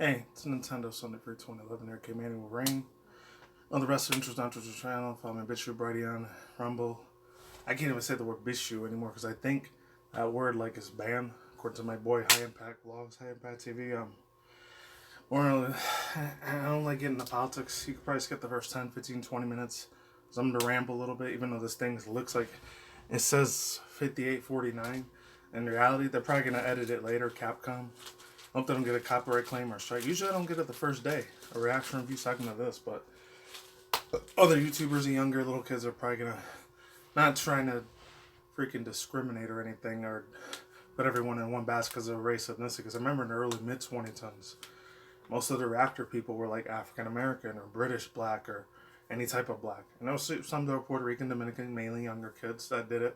Hey, it's Nintendo Sunday for 2011 here, MannyTendoWolverine. On the Resident channel, follow my BitChute, Brady on Rumble. I can't even say the word BitChute anymore because I think that word is banned. According to my boy High Impact Vlogs, High Impact TV. I don't like getting into politics. You could probably skip the first 10, 15, 20 minutes. Because I'm going to ramble a little bit, even though this thing looks like it says 58:49. In reality, they're probably going to edit it later, Capcom. I hope they don't get a copyright claim or strike. Usually I don't get it the first day, a reaction review segment of this, but other YouTubers and younger little kids are probably going to, not trying to freaking discriminate or anything, or put everyone in one basket because of race ethnicity. Because I remember in the early mid-2010s, most of the reactor people were like African American or British black or any type of black. And there was some that were Puerto Rican, Dominican, mainly younger kids that did it.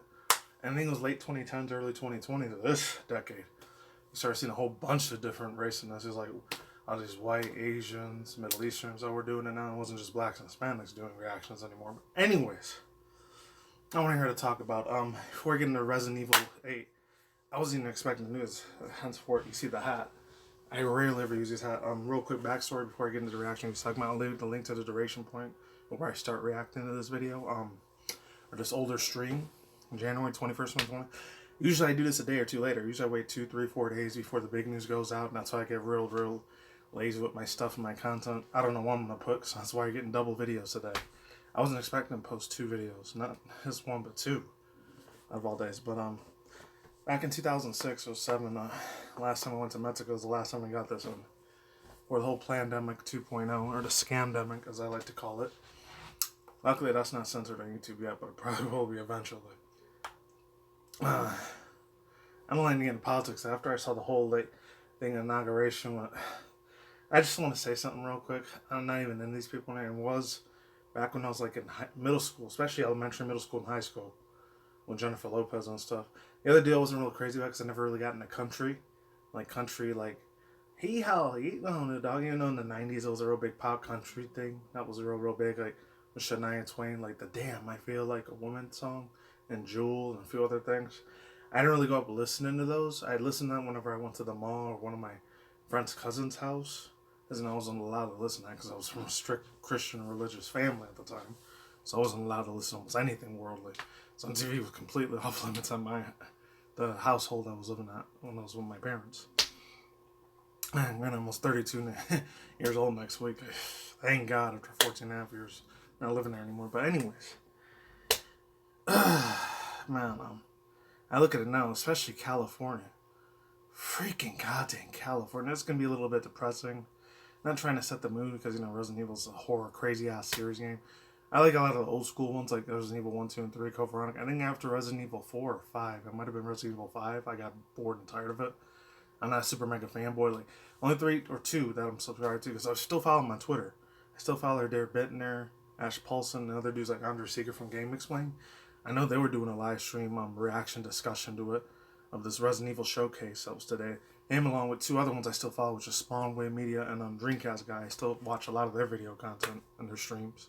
And I think it was late 2010s, early 2020s of this decade. You started seeing a whole bunch of different races. It's like all these white, Asians, Middle Easterns that were doing it now. It wasn't just blacks and Hispanics doing reactions anymore. But anyways, I want to hear to talk about, before we get into Resident Evil 8, I wasn't even expecting the news. Henceforth, you see the hat. I rarely ever use this hat. Real quick backstory before I get into the reaction. I'll leave the link to the duration point where I start reacting to this video, or this older stream, January 21st, 2020. Usually I do this a day or two later. Usually I wait 2, 3, 4 days before the big news goes out, and that's why I get real lazy with my stuff and my content. I don't know what I'm going to put, so that's why you're getting double videos today. I wasn't expecting to post 2 videos, not just 1, but 2 out of all days. But back in 2006 or 7, last time I went to Mexico was the last time we got this one. Or the whole Plandemic 2.0, or the Scamdemic, as I like to call it. Luckily, that's not censored on YouTube yet, but it probably will be eventually. I don't like to get into politics. After I saw the whole thing inauguration, I just want to say something real quick. I'm not even in these people, and it was back when I was in middle school, especially elementary, middle school, and high school, with Jennifer Lopez and stuff. The other deal I wasn't real crazy about because I never really got into country, hey how, you know, dog. You know, in the 90s it was a real big pop country thing. That was real big, with Shania Twain, the Damn I Feel Like a Woman song, and Jewel, and a few other things. I didn't really go up listening to those. I listened to them whenever I went to the mall or one of my friend's cousin's house. Because I wasn't allowed to listen to that because I was from a strict Christian religious family at the time. So I wasn't allowed to listen to almost anything worldly. So MTV was completely off limits on the household I was living at when I was with my parents. I'm almost 32 years old next week. Thank God, after 14 and a half years, not living there anymore. But anyways, man, I look at it now, especially California. Freaking goddamn California. It's going to be a little bit depressing. Not trying to set the mood because, Resident Evil is a horror, crazy-ass series game. I like a lot of the old school ones, like Resident Evil 1, 2, and 3, Code Veronica. I think after Resident Evil 4 or 5, it might have been Resident Evil 5, I got bored and tired of it. I'm not a super mega fanboy. Only 3 or 2 that I'm subscribed to, because I still follow them on Twitter. I still follow Dare Bittner, Ash Paulson, and other dudes like Andre Seeger from Game Explain. I know they were doing a live stream reaction discussion to it, of this Resident Evil showcase that was today. Him along with 2 other ones I still follow, which is Spawnway Media and Dreamcast Guy. I still watch a lot of their video content and their streams.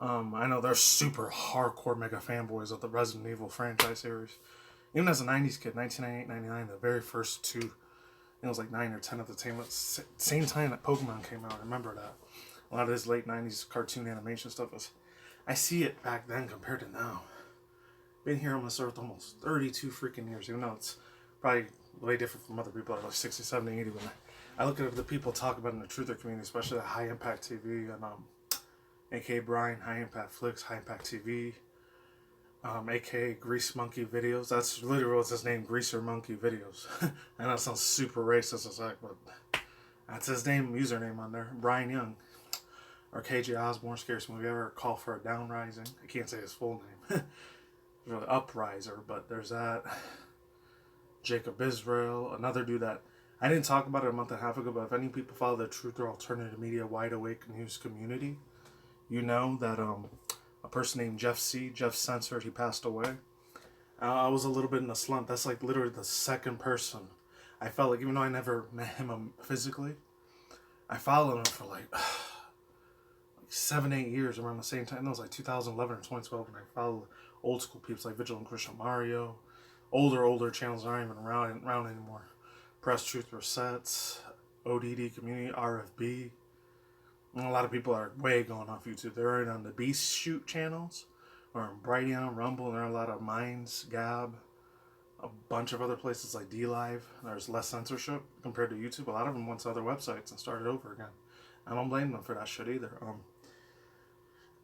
I know they're super hardcore mega fanboys of the Resident Evil franchise series. Even as a 90s kid, 1998, 99, the very first 2, it was 9 or 10 at the same time that Pokemon came out. I remember that. A lot of this late 90s cartoon animation stuff I see it back then compared to now. Been here on this earth almost 32 freaking years, even though it's probably way different from other people that are 60, 70, 80. When I look at the people talk about in the truther community, especially the High Impact TV and aka Brian, High Impact Flicks, High Impact TV, aka Grease Monkey Videos. That's literally what's his name, Greaser Monkey Videos. I know it sounds super racist as heck, but that's his username on there, Brian Young. Or KJ Osborne, Scariest Movie Ever, Call for a Downrising. I can't say his full name. Really Upriser, but there's that. Jacob Israel, another dude that I didn't talk about it a month and a half ago, but if any people follow the Truth or Alternative Media Wide Awake News community, you know that a person named Jeff Censored, he passed away. I was a little bit in a slump. That's literally the second person I felt even though I never met him physically, I followed him for 7, 8 years around the same time. It was 2011 or 2012 when I followed old school people like Vigil and Christian Mario. Older channels aren't even around anymore. Press Truth Resets. ODD community, RFB. And a lot of people are way going off YouTube. They're right on the Beast Shoot channels, or on Brighteon, Rumble, and there are a lot of Minds, Gab, a bunch of other places like DLive. There's less censorship compared to YouTube. A lot of them went to other websites and started over again. I don't blame them for that shit either.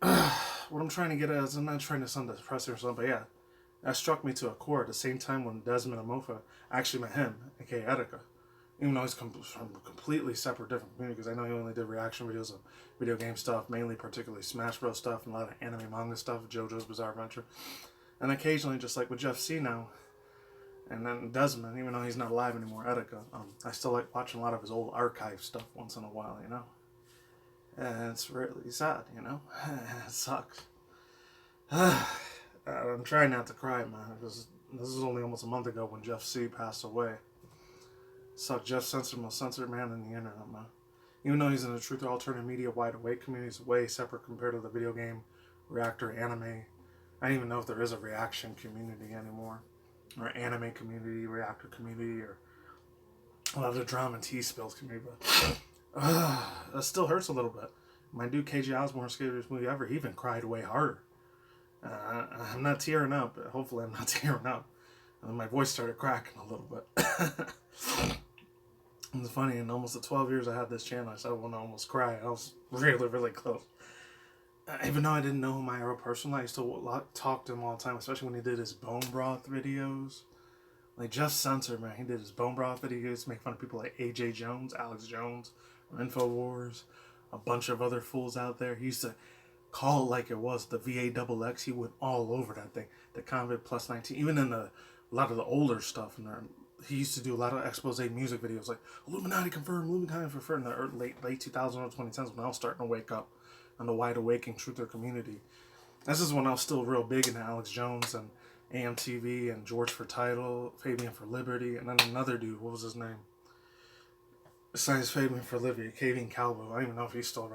What I'm trying to get at is, I'm not trying to sound depressing or something, but yeah, that struck me to a core at the same time when Desmond and Mofa actually met him, aka Etika. Even though he's from a completely separate, different community, because I know he only did reaction videos of video game stuff, mainly particularly Smash Bros. Stuff, and a lot of anime manga stuff, JoJo's Bizarre Adventure. And occasionally, just like with Jeff C now, and then Desmond, even though he's not alive anymore, Etika, I still like watching a lot of his old archive stuff once in a while, you know? And it's really sad, you know? It sucks. I'm trying not to cry, man, because this is only almost a month ago when Jeff C passed away. Suck, Jeff Censored, most censored man in the internet, man. Even though he's in the Truth or Alternative Media wide awake community, he's way separate compared to the video game, reactor, anime. I don't even know if there is a reaction community anymore. Or anime community, reactor community, or a lot of the drama and tea spills community. But that still hurts a little bit. My dude KJ Osborne, scariest movie ever, he even cried way harder. I'm not tearing up, but hopefully I'm not tearing up. And then my voice started cracking a little bit. It's funny, in almost the 12 years I had this channel, I said I want to almost cry. I was really, really close. Even though I didn't know him real personally, I used to talk to him all the time, especially when he did his bone broth videos. Like Jeff Censored, man, he did his bone broth videos to make fun of people like AJ Jones, Alex Jones, InfoWars, a bunch of other fools out there. He used to call it like it was, the VAXX. He went all over that thing. The Convict Plus 19, even in a lot of the older stuff in there. He used to do a lot of expose music videos like Illuminati confirmed, Illuminati confirmed in the late 2000s or 2010s when I was starting to wake up on the wide awakening truther community. This is when I was still real big into Alex Jones and AMTV and George for Title, Fabian for Liberty, and then another dude, what was his name? Besides Fabian for Liberty, Kavian Calvo, I don't even know if he's still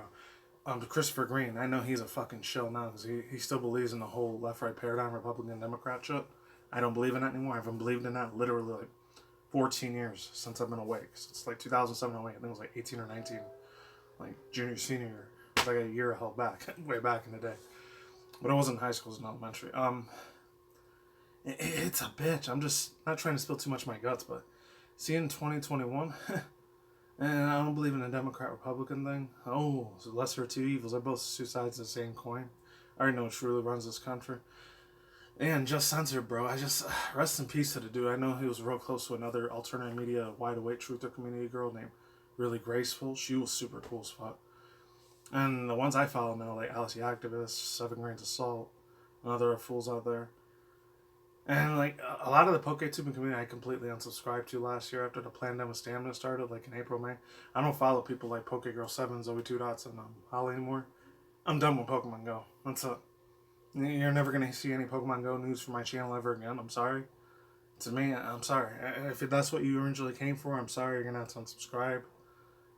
around. Christopher Green, I know he's a fucking shill now because he still believes in the whole left-right paradigm, Republican, Democrat shit. I don't believe in that anymore. I haven't believed in that literally like 14 years since I've been awake. It's like 2007, 08. I think it was like 18 or 19. Like junior, senior year. It's like a year held back, way back in the day. But it wasn't high school, it was in elementary. It's a bitch. I'm just not trying to spill too much of my guts, but seeing 2021, and I don't believe in the Democrat-Republican thing. Oh, it's the lesser of two evils. They're both two sides of the same coin. I already know what truly runs this country. And Just Censored, bro. I just, rest in peace to the dude. I know he was real close to another alternative media, wide awake truther community girl named Really Graceful. She was super cool as fuck. And the ones I follow now, like Alice the Activist, 7 Grains of Salt, and other fools out there. And like a lot of the PokeTubing community I completely unsubscribed to last year after the Pandemic Stamina started, like in April, May. I don't follow people like PokeGirl7, Zoe 2 Dots, and Holly anymore. I'm done with Pokemon Go. That's it. You're never going to see any Pokemon Go news from my channel ever again. I'm sorry. To me, I'm sorry. If that's what you originally came for, I'm sorry. You're going to have to unsubscribe.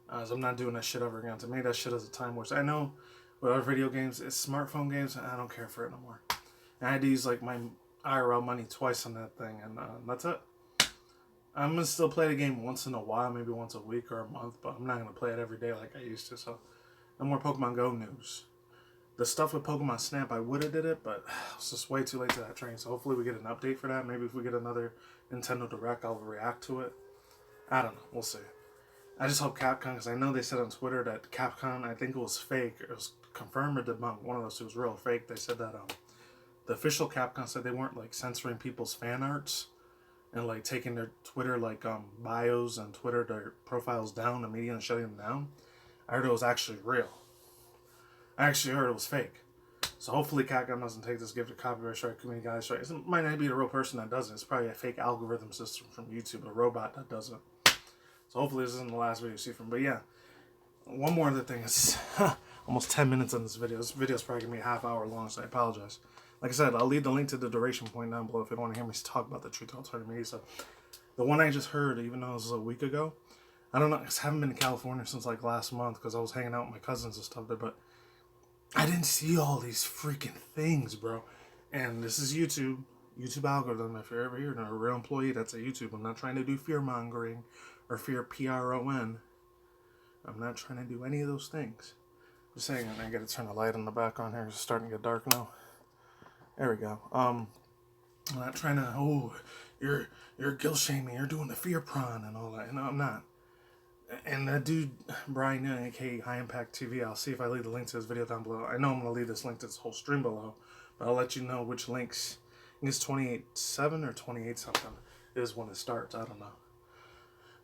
I'm not doing that shit ever again. To me, that shit is a time waste. I know with other video games, it's smartphone games, and I don't care for it no more. And I had to use like my IRL money twice on that thing, and that's it. I'm going to still play the game once in a while, maybe once a week or a month, but I'm not going to play it every day like I used to. So, no more Pokemon Go news. The stuff with Pokemon Snap, I would have did it, but it's just way too late to that train. So hopefully we get an update for that. Maybe if we get another Nintendo Direct, I'll react to it. I don't know. We'll see. I just hope Capcom, because I know they said on Twitter that Capcom, I think it was fake. It was confirmed or debunked. One of those two was real or fake. They said that the official Capcom said they weren't like censoring people's fan arts and like taking their Twitter like bios and Twitter their profiles down immediately and shutting them down. I heard it was actually real. I actually heard it was fake. So hopefully Capcom doesn't take this gift of copyright strike, community guys strike. It might not be the real person that does it. It's probably a fake algorithm system from YouTube, a robot that does it. So hopefully this isn't the last video you see from. But yeah, one more other thing is almost 10 minutes on this video. This video is probably going to be a half hour long, so I apologize. Like I said, I'll leave the link to the duration point down below if you don't want to hear me talk about the Truth Alternative Media stuff. The one I just heard, even though it was a week ago, I don't know, I haven't been to California since like last month because I was hanging out with my cousins and stuff there, but I didn't see all these freaking things, bro. And this is YouTube algorithm. If you're ever here and a real employee that's at YouTube, I'm not trying to do fear mongering or fear PRON. I'm not trying to do any of those things. Just saying, and I gotta turn the light on the back on here. It's starting to get dark now. There we go. I'm not trying to, oh, you're guilt shaming, you're doing the fear prawn and all that. No, I'm not. And that dude, Brian Young, aka High Impact TV, I'll see if I leave the link to his video down below. I know I'm going to leave this link to this whole stream below, but I'll let you know which links. I think it's 28.7 or 28 something is when it starts. I don't know.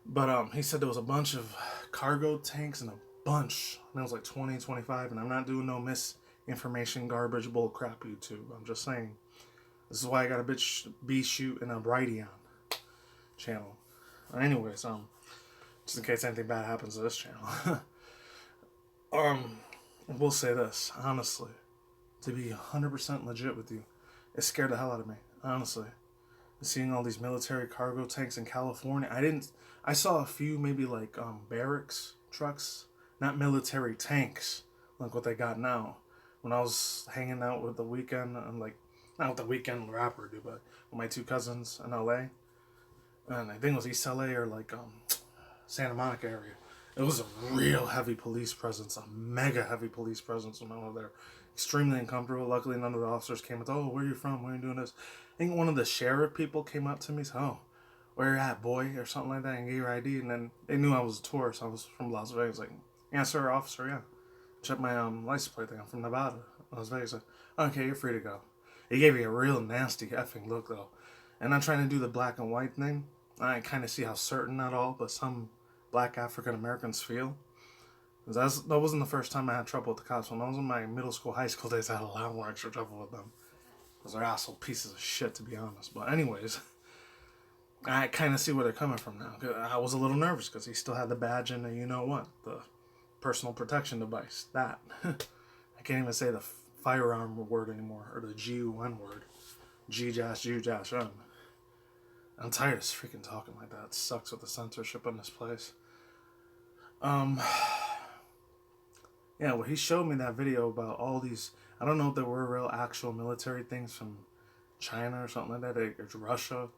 But he said there was a bunch of cargo tanks and a bunch. And it was like 20, 25, and I'm not doing no misinformation, garbage, bull crap YouTube. I'm just saying. This is why I got a bitch B-shoot and a Brighteon channel. Anyways, just in case anything bad happens to this channel. We'll say this, honestly. To be 100% legit with you, it scared the hell out of me, honestly. Seeing all these military cargo tanks in California. I saw a few maybe like barracks trucks, not military tanks, like what they got now. When I was hanging out with the weekend, I'm like, not with the weekend rapper dude, but with my two cousins in LA. And I think it was East LA or like Santa Monica area. It was a real heavy police presence, a mega heavy police presence when I was there. Extremely uncomfortable. Luckily, none of the officers came with, oh, where are you from? Why are you doing this? I think one of the sheriff people came up to me and said, oh, where you at, boy? Or something like that, and gave your ID. And then they knew I was a tourist. I was from Las Vegas. Like, yeah, sir, officer, yeah. Check my license plate thing. I'm from Nevada, Las Vegas. Like, okay, you're free to go. He gave me a real nasty effing look, though. And I'm trying to do the black and white thing. I kind of see how certain, not all, but some black African Americans feel. That wasn't the first time I had trouble with the cops. When I was in my middle school, high school days, I had a lot more extra trouble with them. Because they're asshole pieces of shit, to be honest. But anyways, I kind of see where they're coming from now. I was a little nervous because he still had the badge and the you-know-what, the personal protection device. That. I can't even say the firearm word anymore, or the G-U-N word. G-J-U-J-N. I'm tired of freaking talking like that. It sucks with the censorship in this place. Yeah, well, he showed me that video about all these, I don't know if there were real actual military things from China or something like that, or Russia.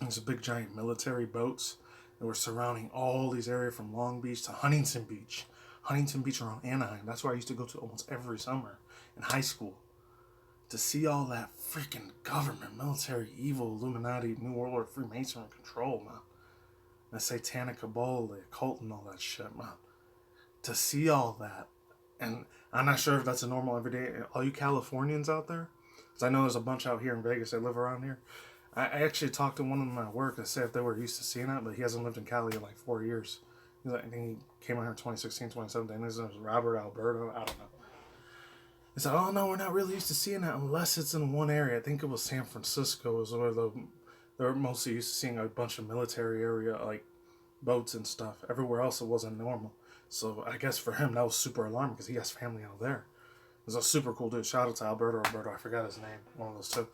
There's a big giant military boats that were surrounding all these areas from Long Beach to Huntington Beach. Huntington Beach around Anaheim. That's where I used to go to almost every summer in high school. To see all that freaking government, military, evil, Illuminati, New World Order, Freemasonry control, man. The satanic cabal, the occult and all that shit, man. To see all that. And I'm not sure if that's a normal everyday. All you Californians out there, because I know there's a bunch out here in Vegas that live around here. I actually talked to one of them at work to say if they were used to seeing that, but he hasn't lived in Cali in like 4 years. I think he came out here in 2016, 2017. His name was Robert Alberto. I don't know. He said, oh no, we're not really used to seeing that unless it's in one area. I think it was San Francisco is where they're mostly used to seeing a bunch of military area, like boats and stuff. Everywhere else it wasn't normal. So I guess for him that was super alarming because he has family out there. It was a super cool dude. Shout out to Alberto, I forgot his name. One of those two.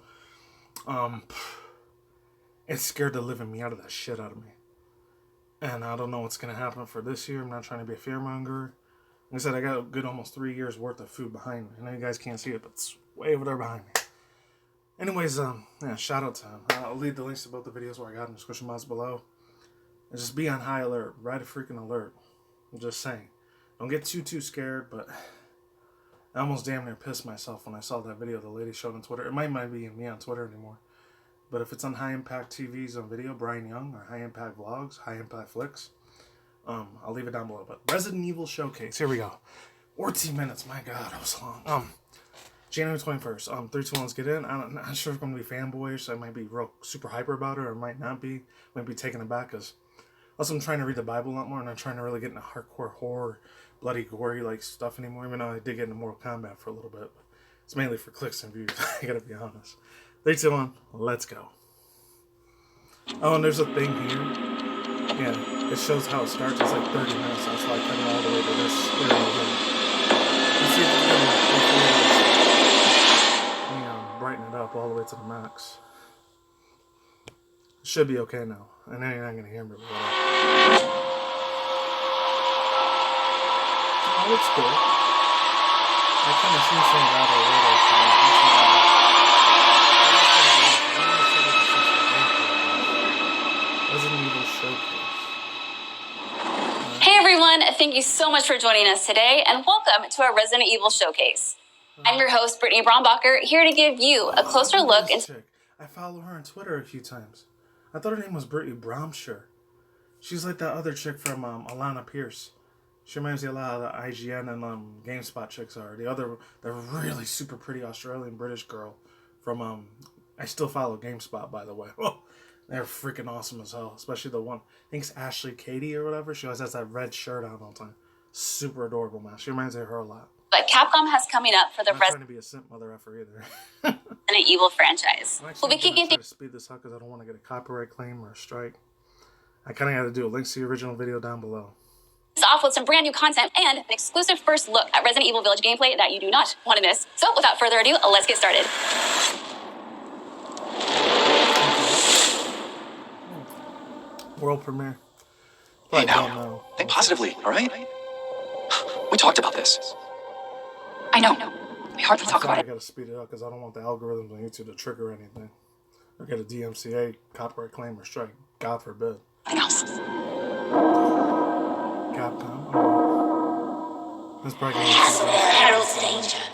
It scared the living me out of that shit out of me. And I don't know what's going to happen for this year. I'm not trying to be a fearmonger. Like I said, I got a good almost 3 years worth of food behind me. I know you guys can't see it, but it's way over there behind me. Anyways, yeah, shout out to him. I'll leave the links to both the videos where I got in the description box below. And just be on high alert. Ride a freaking alert. I'm just saying. Don't get too scared, but I almost damn near pissed myself when I saw that video the lady showed on Twitter. It might not be me on Twitter anymore. But if it's on High Impact TV's on video, Brian Young, or High Impact Vlogs, High Impact Flicks, I'll leave it down below. But Resident Evil Showcase, here we go. 14 minutes, my god, that was long. January 21st, 3, 2, 1, let's get in. I'm not sure if I'm going to be fanboyish, so I might be real super hyper about it, or I might not be. Might be taken aback, because also I'm trying to read the Bible a lot more, and I'm trying to really get into hardcore horror, bloody, gory, like, stuff anymore, even though I did get into Mortal Kombat for a little bit. But it's mainly for clicks and views, I gotta be honest. 3, 2, 1, let's go. Oh, and there's a thing here. Yeah, it shows how it starts. It's like 30 minutes, so that's why I cut it all the way to this area here. Let's see if it's going to brighten it up all the way to the max. It should be okay now. I know you're not going to hear me, but oh, it's cool. I kind of seen some of that already. Resident Evil Showcase. Hey everyone, thank you so much for joining us today, and welcome to our Resident Evil showcase. I'm your host, Brittany Brombacher, here to give you a closer look into... I follow her on Twitter a few times. I thought her name was Brittany Bromsher. She's like that other chick from Alana Pierce. She reminds me a lot of the IGN and GameSpot chicks are. The really super pretty Australian British girl from I still follow GameSpot, by the way. Oh, they're freaking awesome as hell. Especially the one, I think it's Ashley Katie or whatever. She always has that red shirt on all the time. Super adorable, man. She reminds me of her a lot. But Capcom has coming up for the I'm not trying to be a simp mother effer either. Resident Evil franchise. We'll be kicking things. Speed this up because I don't want to get a copyright claim or a strike. I kind of got to do a link to the original video down below. Off with some brand new content and an exclusive first look at Resident Evil Village gameplay that you do not want to miss. So without further ado, let's get started. World premiere. Hey now, think positively, all right? We talked about this. I know. We hardly talk about it. I gotta speed it up because I don't want the algorithms on YouTube to trigger anything. Or get a DMCA copyright claim or strike. God forbid. Anything else? Capcom. That's probably heralds danger.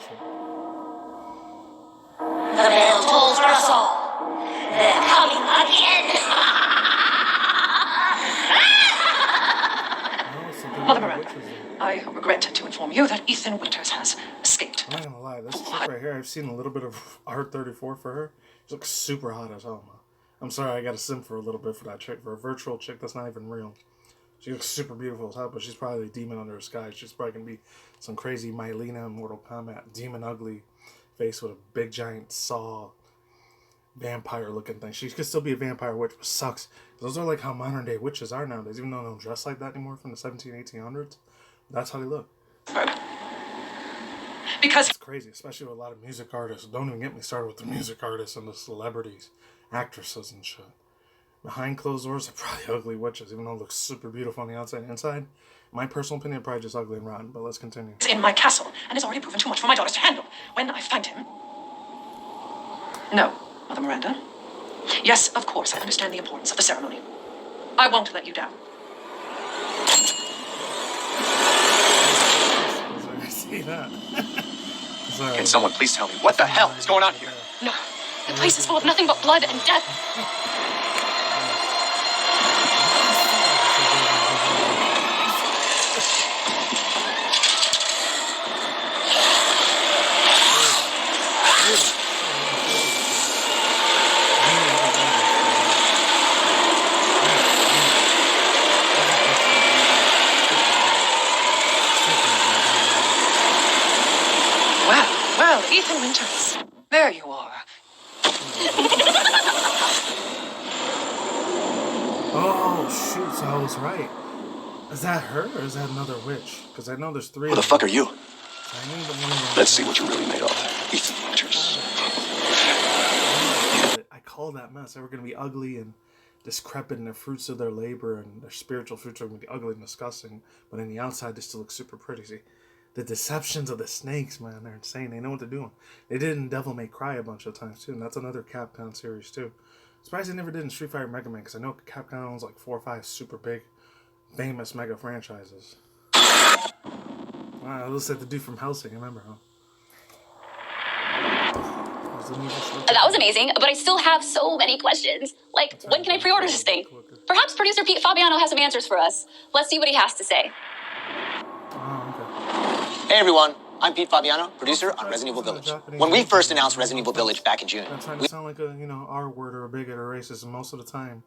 The bell tolls for us all. They're coming again. Mother Miranda, I regret to inform you that Ethan Winters has escaped. I'm not gonna lie, this chick right here, I've seen a little bit of R34 for her. She looks super hot as hell, man. I'm sorry, I gotta simp for a little bit for that chick. For a virtual chick that's not even real. She looks super beautiful as hell, but she's probably a demon under her sky. She's probably gonna be some crazy Mylena in Mortal Kombat, demon ugly face with a big giant saw vampire looking thing. She could still be a vampire witch, but sucks. Those are like how modern day witches are nowadays, even though they don't dress like that anymore from the 1800s. That's how they look. Because it's crazy, especially with a lot of music artists. Don't even get me started with the music artists and the celebrities, actresses and shit. Behind closed doors, they're probably ugly witches, even though it looks super beautiful on the outside and inside. My personal opinion, probably just ugly and rotten, but let's continue. He's in my castle, and has already proven too much for my daughters to handle. When I find him... No, Mother Miranda. Yes, of course, I understand the importance of the ceremony. I won't let you down. See that? Can someone please tell me what the hell is going on here? No, the place is full of nothing but blood and death. Well, Ethan Winters. There you are. Oh, shoot, so I was right. Is that her, or is that another witch? Because I know there's three. Who the fuck are you? Let's see what you're really made of, Ethan Winters. I call that mess. They were going to be ugly and decrepit in the fruits of their labor, and their spiritual fruits are going to be ugly and disgusting, but on the outside, they still look super pretty. See? The deceptions of the snakes, man, they're insane. They know what they're doing. They did in Devil May Cry a bunch of times, too, and that's another Capcom series, too. Surprised they never did in Street Fighter Mega Man, because I know Capcom owns like 4 or 5 super big, famous mega franchises. Wow, it looks like the dude from Hellsing, remember, huh? That was amazing, but I still have so many questions. Like, when can I pre-order this thing? Perhaps producer Pete Fabiano has some answers for us. Let's see what he has to say. Hey everyone, I'm Pete Fabiano, producer on Resident Evil Village. When we first announced Resident Evil Village back in June, I'm trying to sound like a, R-word or a bigot or racist, and most of the time,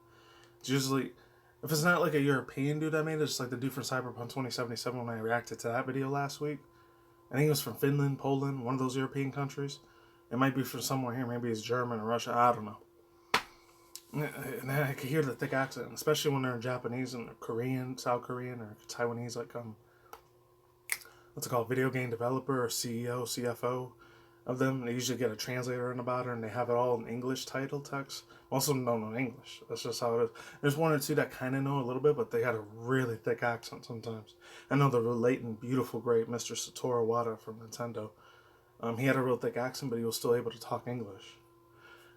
it's usually, if it's not like a European dude I made, it's like the dude from Cyberpunk 2077 when I reacted to that video last week. I think it was from Finland, Poland, one of those European countries. It might be from somewhere here, maybe it's German or Russia, I don't know. And I could hear the thick accent, especially when they're in Japanese and Korean, South Korean, or Taiwanese, like, what's it called, video game developer or CEO, CFO of them. They usually get a translator in about it, and they have it all in English title text. Most of them don't know English. That's just how it is. There's one or two that kind of know a little bit, but they got a really thick accent sometimes. I know the latent, beautiful, great Mr. Satoru Iwata from Nintendo. He had a real thick accent, but he was still able to talk English.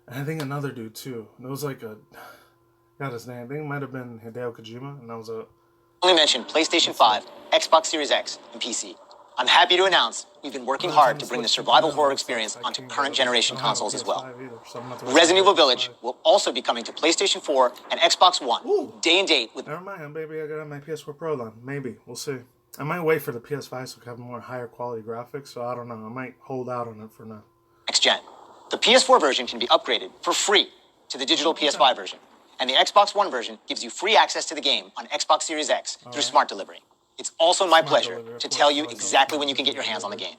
And I think another dude, too. It was like got his name. I think it might have been Hideo Kojima, and that was only mention PlayStation 5, Xbox Series X, and PC. I'm happy to announce we've been working hard to bring the survival horror experience onto current generation consoles as well. Resident Evil Village will also be coming to PlayStation 4 and Xbox One, day and date with... Never mind, baby, I got my PS4 Pro on. Maybe, we'll see. I might wait for the PS5 so it can have more higher quality graphics, so I don't know. I might hold out on it for now. Next gen. The PS4 version can be upgraded for free to the digital PS5 version, and the Xbox One version gives you free access to the game on Xbox Series X through Smart Delivery. It's also my pleasure to tell you exactly when you can get your hands on the game.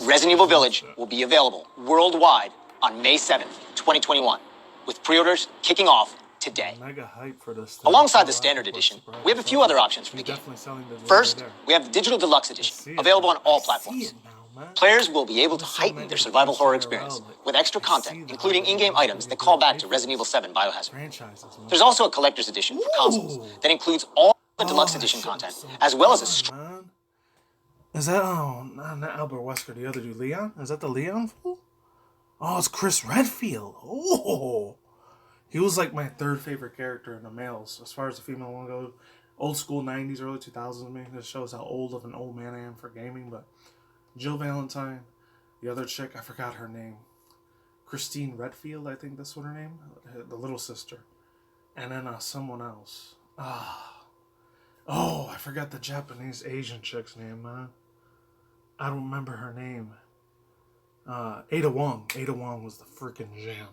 Resident Evil Village will be available worldwide on May 7th, 2021, with pre-orders kicking off today. Alongside the standard edition, we have a few other options for the game. First, we have the Digital Deluxe Edition, available on all platforms. Players will be able to heighten their survival horror experience with extra content, including in-game items that call back to Resident Evil 7 Biohazard. There's also a collector's edition for consoles that includes all the deluxe edition content, as well as a... Is that, not Albert Wesker, the other dude, Leon? Is that the Leon fool? Oh, it's Chris Redfield. Oh, he was like my third favorite character in the males, as far as the female one goes. Old school 90s, early 2000s, man. This shows how old of an old man I am for gaming, but Jill Valentine, the other chick, I forgot her name. Christine Redfield, I think that's what her name, the little sister. And then someone else. Oh, I forgot the Japanese Asian chick's name, man. I don't remember her name. Ada Wong. Ada Wong was the freaking jam.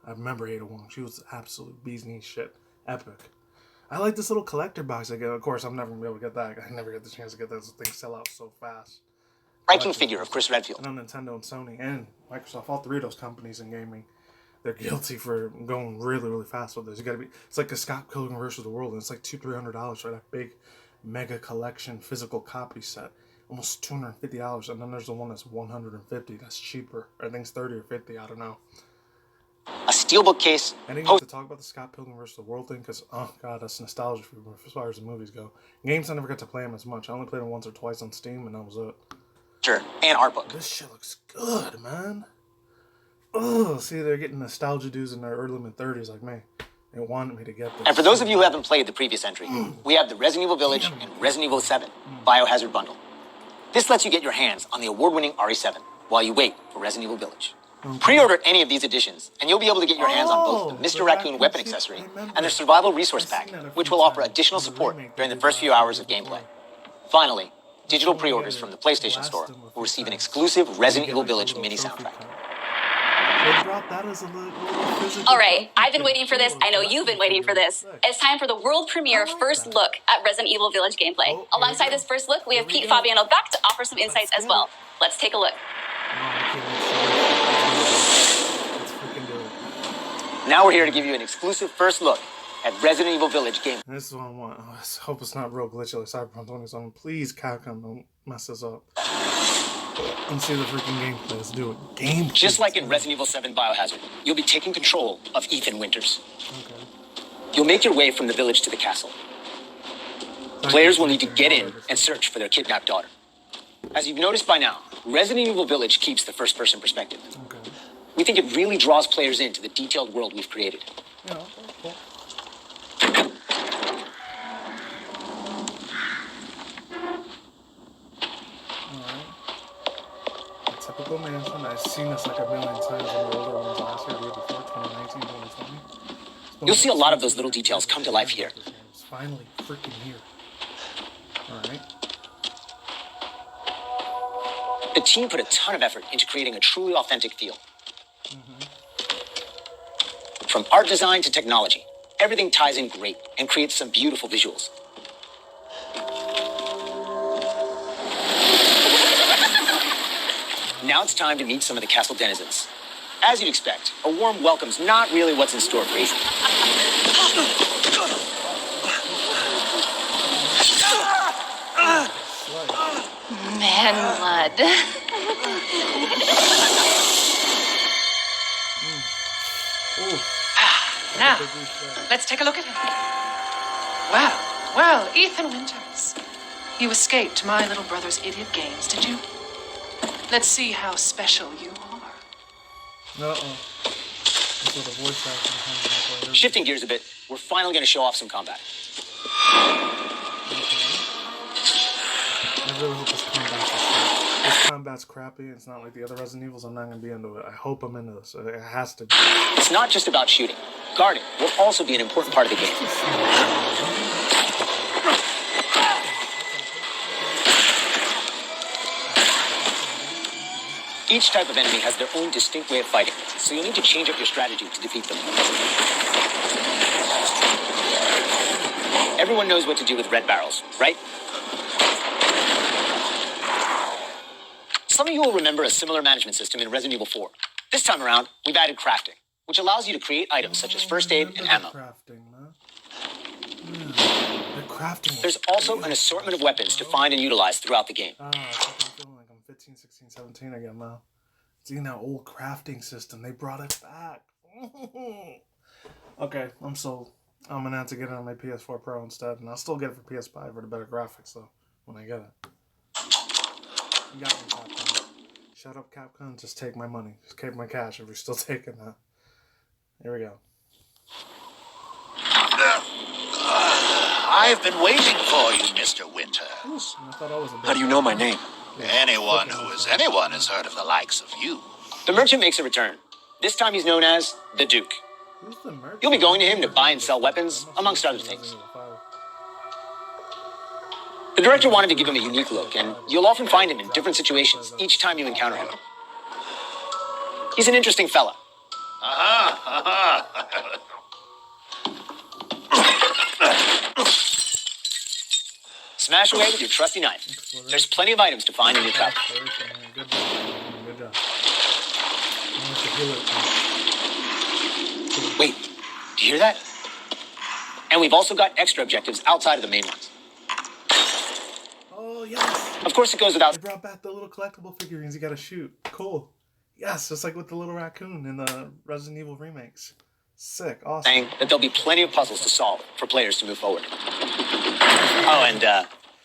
I remember Ada Wong. She was absolute bee's knees shit. Epic. I like this little collector box I get. Of course, I'm never going to be able to get that. I never get the chance to get those things sell out so fast. Striking figure of Chris Redfield. And on Nintendo and Sony and Microsoft, all three of those companies in gaming, they're guilty for going really, really fast with this. You gotta be. It's like a Scott Pilgrim vs. the World, and it's like $200-300 for that big, mega collection physical copy set. Almost $250, and then there's the one that's $150. That's cheaper. I think it's $30 or $50. I don't know. A steelbook case. I didn't get to talk about the Scott Pilgrim vs. the World thing because, oh god, that's nostalgia for me as far as the movies go. Games I never got to play them as much. I only played them once or twice on Steam, and that was it. And art book. This shit looks good, man. Oh, see, they're getting nostalgia dudes in their early mid-30s like me. They wanted me to get this. And for those of you who haven't played the previous entry, we have the Resident Evil Village and Resident Evil 7 Biohazard Bundle. This lets you get your hands on the award-winning RE7 while you wait for Resident Evil Village. Pre-order any of these editions, and you'll be able to get your hands on both the Mr. Raccoon weapon accessory and the Survival Resource Pack, which will offer additional support during the first few hours of gameplay. Finally, digital pre-orders from the PlayStation Store will receive an exclusive Resident Evil Village mini soundtrack. All right, I've been waiting for this. I know you've been waiting for this. It's time for the world premiere first look at Resident Evil Village gameplay. Alongside this first look, we have Pete Fabiano back to offer some insights as well. Let's take a look. Now we're here to give you an exclusive first look at Resident Evil Village game. This is what I want. I hope it's not real glitchy like Cyberpunk 2027. Please, Capcom, don't mess this up. And see the freaking gameplay. Let's do it. Gameplay. Just like in Resident Evil 7 Biohazard, you'll be taking control of Ethan Winters. Okay. You'll make your way from the village to the castle. Players will need to get in and search for their kidnapped daughter. As you've noticed by now, Resident Evil Village keeps the first-person perspective. Okay. We think it really draws players into the detailed world we've created. Yeah, cool. Typical mansion. I've seen this like a million times in the older ones last year, the year before, 2019, 2020. You'll see a lot of those little details come to life here. It's finally freaking here. Alright. The team put a ton of effort into creating a truly authentic feel. From art design to technology, everything ties in great and creates some beautiful visuals. Now it's time to meet some of the castle denizens. As you'd expect, a warm welcome's not really what's in store for Ethan. Man blood. Now, let's take a look at him. Well, Ethan Winters. You escaped my little brother's idiot games, did you? Let's see how special you are. Shifting gears a bit, we're finally going to show off some combat. really hope this combat's a shit. This combat's crappy. It's not like the other Resident Evils. I'm not going to be into it. I hope I'm into this. It has to be. It's not just about shooting. Guarding will also be an important part of the game. Each type of enemy has their own distinct way of fighting, so you'll need to change up your strategy to defeat them. Everyone knows what to do with red barrels, right? Some of you will remember a similar management system in Resident Evil 4. This time around, we've added crafting, which allows you to create items such as first aid and ammo. There's also an assortment of weapons to find and utilize throughout the game. I'm feeling like I'm 15, 16, 17 again now. Seeing that old crafting system, they brought it back. Okay, I'm sold. I'm gonna have to get it on my PS4 Pro instead, and I'll still get it for PS5 for the better graphics though when I get it. You got me, Capcom. Shut up, Capcom. Just take my money. Just keep my cash if you're still taking that. Here we go. I've been waiting for you, Mr. Winter. How do you know my name? Anyone who is anyone has heard of the likes of you. The merchant makes a return. This time he's known as the Duke. Who's the merchant? You'll be going to him to buy and sell weapons, amongst other things. The director wanted to give him a unique look, and you'll often find him in different situations each time you encounter him. He's an interesting fella. Smash away with your trusty knife. There's plenty of items to find in your cupboard. Good job. Wait, do you hear that? And we've also got extra objectives outside of the main ones. Oh, yes. Of course, it goes without... They brought back the little collectible figurines you gotta shoot. Cool. Yes, just like with the little raccoon in the Resident Evil remakes. Sick. Awesome. saying that there'll be plenty of puzzles to solve for players to move forward. Oh, and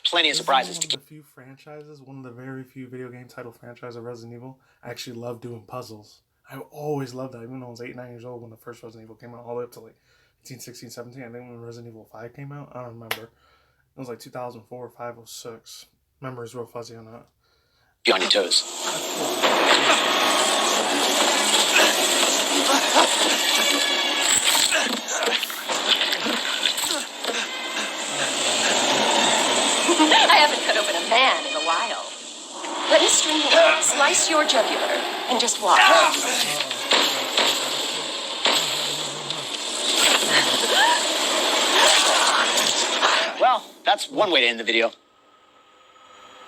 plenty of surprises to keep. One of the few franchises, one of the very few video game title franchises of Resident Evil, I actually love doing puzzles. I always loved that, even though I was 8, 9 years old when the first Resident Evil came out, all the way up to like 15, 16, 17. I think when Resident Evil 5 came out, I don't remember. It was like 2004 or 5 or 6. Memory's real fuzzy on that. Be on your toes. I haven't cut open a man in a while. Let me string him out, slice your jugular, and just watch. Well, that's one way to end the video.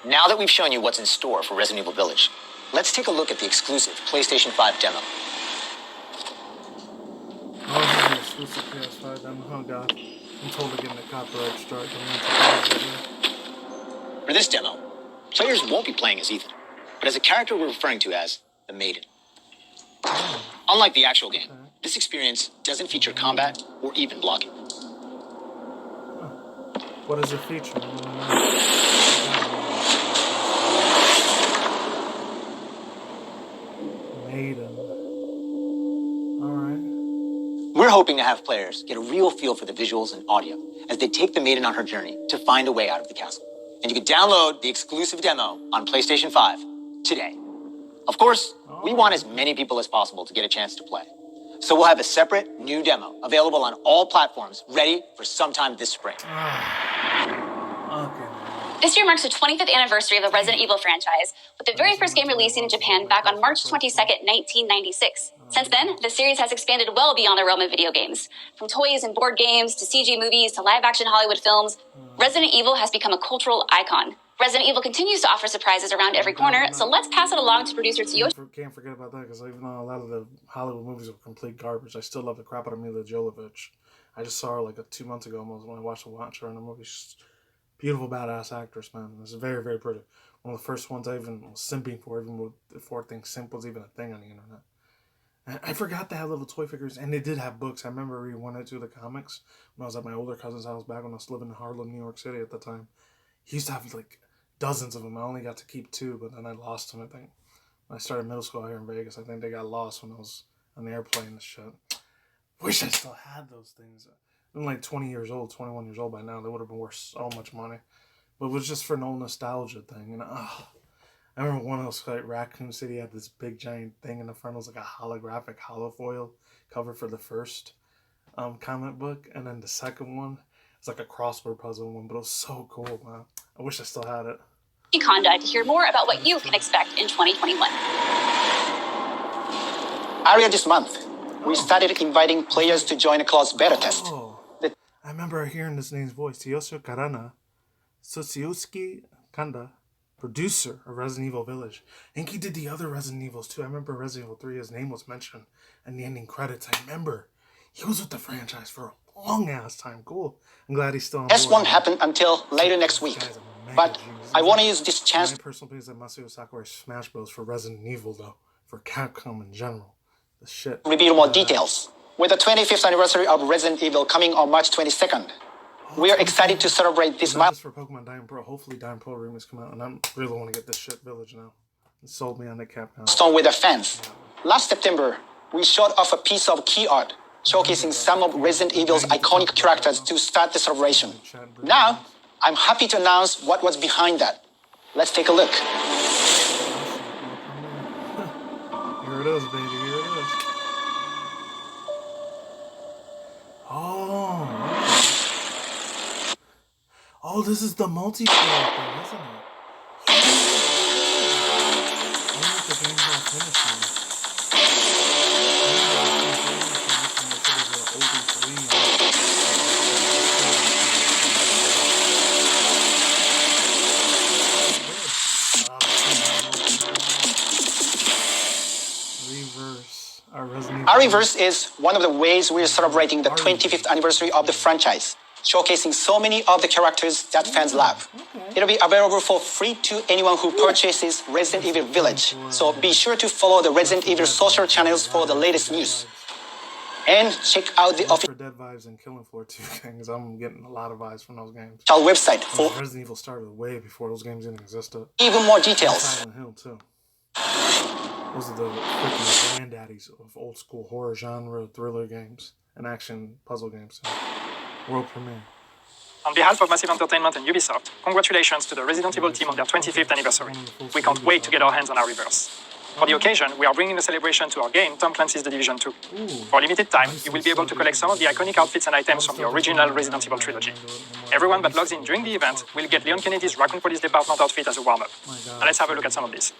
Now that we've shown you what's in store for Resident Evil Village, let's take a look at the exclusive PlayStation 5 demo. Oh, exclusive PS5 demo. Oh god. I'm totally getting a copyright strike. For this demo, players won't be playing as Ethan, but as a character we're referring to as the Maiden. Unlike the actual game, this experience doesn't feature combat or even blocking. What does it feature? Maiden. Alright. We're hoping to have players get a real feel for the visuals and audio as they take the Maiden on her journey to find a way out of the castle. And you can download the exclusive demo on PlayStation 5 today. Of course, we want as many people as possible to get a chance to play. So we'll have a separate new demo available on all platforms, ready for sometime this spring. Okay. This year marks the 25th anniversary of the Resident Evil franchise, with the very first game releasing in Japan back on March 22nd, 1996. Since then, the series has expanded well beyond the realm of video games. From toys and board games, to CG movies, to live-action Hollywood films, Resident Evil has become a cultural icon. Resident Evil continues to offer surprises around every corner, so let's pass it along to producer Tsuyoshi. Can't forget about that, because even though a lot of the Hollywood movies are complete garbage, I still love the crap out of Mila Jovovich. I just saw her like 2 months ago almost when I watched her in a movie. She's a beautiful, badass actress, man. It's very, very pretty. One of the first ones I even was simping for, even before simp was even a thing on the internet. And I forgot they had little toy figures, and they did have books. I remember reading 1 or 2 of the comics when I was at my older cousin's house back when I was living in Harlem, New York City at the time. He used to have like dozens of them. I only got to keep 2, but then I lost them, I think. When I started middle school here in Vegas, I think they got lost when I was on the airplane and shit. Wish I still had those things. I'm like 20 years old, 21 years old by now. They would have been worth so much money. but it was just for no nostalgia thing. And I remember one of those, like, Raccoon City had this big giant thing in the front. It was like a holographic holofoil cover for the first comic book, and then the second one it's like a crossword puzzle one, but it was so cool, man. I wish I still had it. Conda to hear more about what you can expect in 2021. Earlier this month, we started inviting players to join a closed beta test. I remember hearing this name's voice. Tiosu Karana, Sotsuyosuke Kanda, producer of Resident Evil Village. I think he did the other Resident Evils too. I remember Resident Evil 3, his name was mentioned in the ending credits. I remember he was with the franchise for a long ass time. Cool. I'm glad he's still on board. Test won't happen until later next week. But I want to use this chance. My personal opinion is that Masao Sakurai Smash Bros. For Resident Evil, though, for Capcom in general. The shit. Reveal more details. With the 25th anniversary of Resident Evil coming on March 22nd, we are excited to celebrate this For milestone. Pokemon Diamond Pearl. Hopefully Diamond Pearl remakes come out, and I really want to get this shit Village now. It sold me on the Capcom. With the fans. Last September, we showed off a piece of key art showcasing some of Resident Evil's iconic characters to start the celebration. Now, I'm happy to announce what was behind that. Let's take a look. Here it is, baby. Here it is. Oh. Oh, this is the multiplayer thing, isn't it? I wonder if the game's all finished now. Reverse is one of the ways we're celebrating the 25th anniversary of the franchise, showcasing so many of the characters that fans love. It'll be available for free to anyone who purchases Resident Evil Village, so be sure to follow the Resident Evil social channels for the latest news. And check out the official Dead vibes and Killing Floor 2 games. I'm getting a lot of vibes from those games. website for Resident Evil started way before those games even existed. even more details. Silent Hill too. Those are the freaking granddaddies of old school horror genre thriller games and action puzzle games. World premiere. On behalf of Massive Entertainment and Ubisoft, congratulations to the Resident Evil team on their 25th anniversary. We can't wait to get our hands on our Reverse. For the occasion, we are bringing a celebration to our game, Tom Clancy's The Division 2. For a limited time, you will be able to collect some of the iconic outfits and items from the original Resident Evil trilogy. Everyone that logs in during the event will get Leon Kennedy's Raccoon Police Department outfit as a warm-up. Now let's have a look at some of these.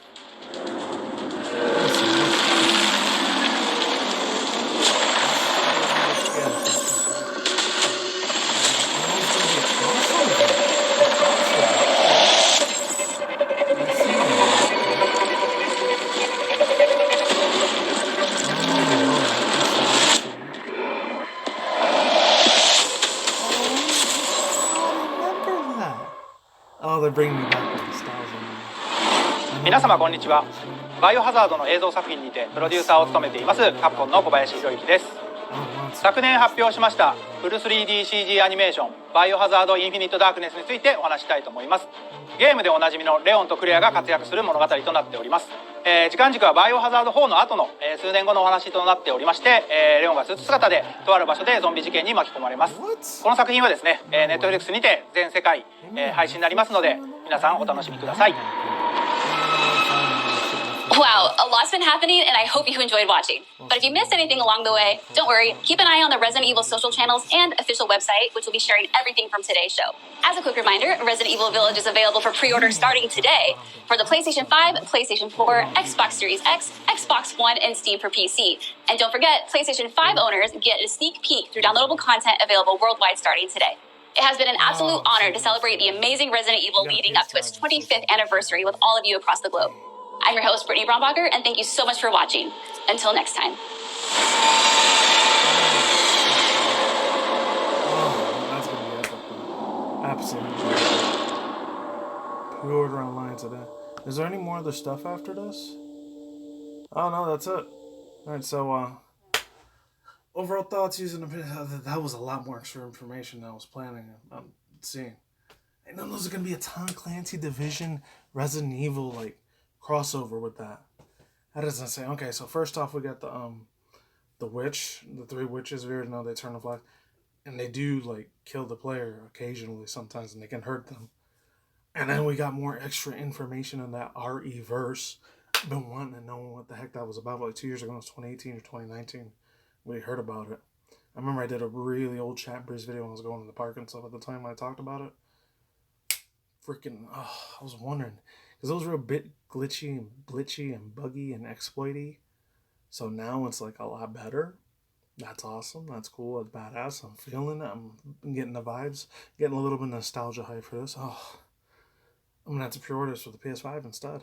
Oh, they're bringing me back to nostalgia. 皆様こんにちは。バイオハザードの映像作品にてプロデューサーを務めていますカプコンの小林博之です。昨年発表しましたフル 3DCG アニメーションバイオハザードインフィニットダークネスについてお話したいと思います。ゲームでおなじみのレオンとクレアが活躍する物語となっております。時間軸はバイオハザード4の後の、数年後のお話となっておりまして、レオンがスーツ姿でとある場所でゾンビ事件に巻き込まれます。この作品はですね、Netflix にて全世界、配信になりますので皆さんお楽しみください。Wow, a lot's been happening, and I hope you enjoyed watching. But if you missed anything along the way, don't worry. Keep an eye on the Resident Evil social channels and official website, which will be sharing everything from today's show. As a quick reminder, Resident Evil Village is available for pre-order starting today for the PlayStation 5, PlayStation 4, Xbox Series X, Xbox One, and Steam for PC. And don't forget, PlayStation 5 owners get a sneak peek through downloadable content available worldwide starting today. It has been an absolute honor to celebrate the amazing Resident Evil leading up to its 25th anniversary with all of you across the globe. I'm your host, Brittany Brombacher, and thank you so much for watching. Until next time. Oh, that's going to be epic. Absolutely. Pre-order online today. Is there any more other stuff after this? Oh, no, that's it. Alright, so, overall thoughts using that was a lot more extra information than I was planning on seeing. I know there's going to be a Tom Clancy Division Resident Evil, like, crossover with that. That doesn't say. Okay, so first off, we got the witch, the three witches. We already know they turn the flash, and they do like kill the player occasionally, sometimes, and they can hurt them. And then we got more extra information in that RE verse. Been wanting to know what the heck that was about. Like 2 years ago, it was 2018 or 2019. We heard about it. I remember I did a really old Chat Breeze video when I was going to the park and stuff at the time when I talked about it. Freaking, I was wondering. Because it was real bit glitchy and blitchy and buggy and exploity. So now it's like a lot better. That's awesome. That's cool. That's badass. I'm feeling it. I'm getting the vibes. Getting a little bit of nostalgia hype for this. Oh, I'm going to have to pre-order this for the PS5 instead.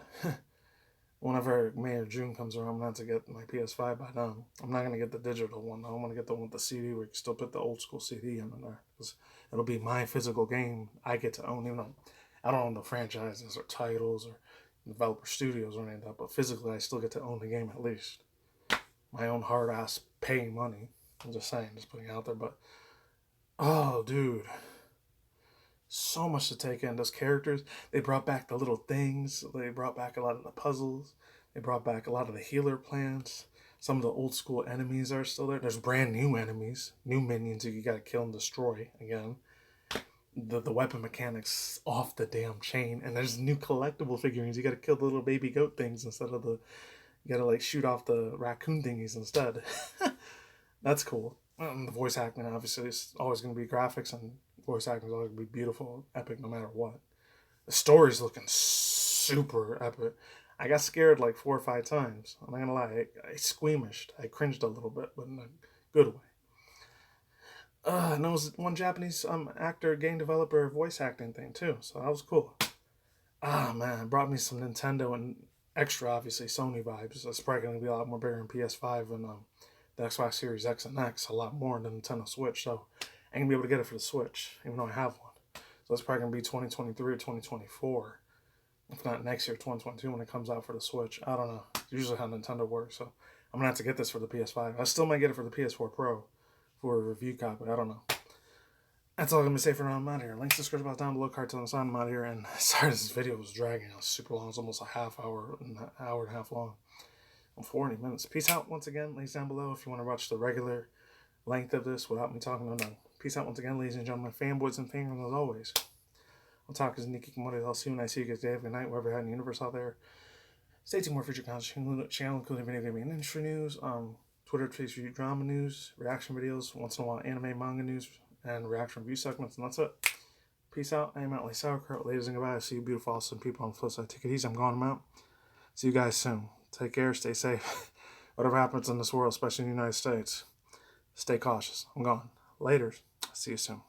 Whenever May or June comes around, I'm going to have to get my PS5 by then. I'm not going to get the digital one, though. I'm going to get the one with the CD where you can still put the old school CD in there. Because it'll be my physical game I get to own. Even though I don't own the franchises or titles or developer studios or anything like that. But physically, I still get to own the game at least. My own hard-ass paying money. I'm just saying, just putting it out there. But, oh, dude. So much to take in. Those characters, they brought back the little things. They brought back a lot of the puzzles. They brought back a lot of the healer plants. Some of the old school enemies are still there. There's brand new enemies, new minions that you gotta kill and destroy again. The weapon mechanics off the damn chain. And there's new collectible figurines. You gotta kill the little baby goat things instead of the... You gotta like shoot off the raccoon thingies instead. That's cool. The voice acting, obviously, is always going to be graphics, and voice acting is always going to be beautiful, epic, no matter what. The story's looking super epic. I got scared like 4 or 5 times. I'm not going to lie. I squeamished. I cringed a little bit, but in a good way. And there was one Japanese actor, game developer, voice acting thing, too. So that was cool. Man, it brought me some Nintendo and extra, obviously, Sony vibes. It's probably going to be a lot more bigger in PS5 and the Xbox Series X and X, a lot more than Nintendo Switch, so I ain't gonna be able to get it for the Switch, even though I have one. So it's probably gonna be 2023 or 2024, if not next year, 2022, when it comes out for the Switch. I don't know. It's usually how Nintendo works, so I'm gonna have to get this for the PS5. I still might get it for the PS4 Pro for a review copy. I don't know. That's all I'm gonna say for now. I'm out here. Links to the description box down below. Cartoon on the side. I'm out here, and sorry this video was dragging. It was super long. It's almost a half hour, an hour and a half long. 40 minutes. Peace out once again. Links down below if you want to watch the regular length of this without me talking. No. Peace out once again, ladies and gentlemen, fanboys and fangirls as always. I'll talk as mannygmendez. I'll see you when I see you guys. Day, good night, wherever you're at in the universe out there. Stay tuned for more future content channel, including video game and industry news, Twitter, Facebook, drama news, reaction videos, once in a while anime, manga news, and reaction review segments, and that's it. Peace out. I am out like sauerkraut. Ladies and goodbye. I see you beautiful, awesome people on the flip side. Take it easy. I'm going. I'm out. See you guys soon. Take care, stay safe. Whatever happens in this world, especially in the United States, stay cautious. I'm gone. Later. See you soon.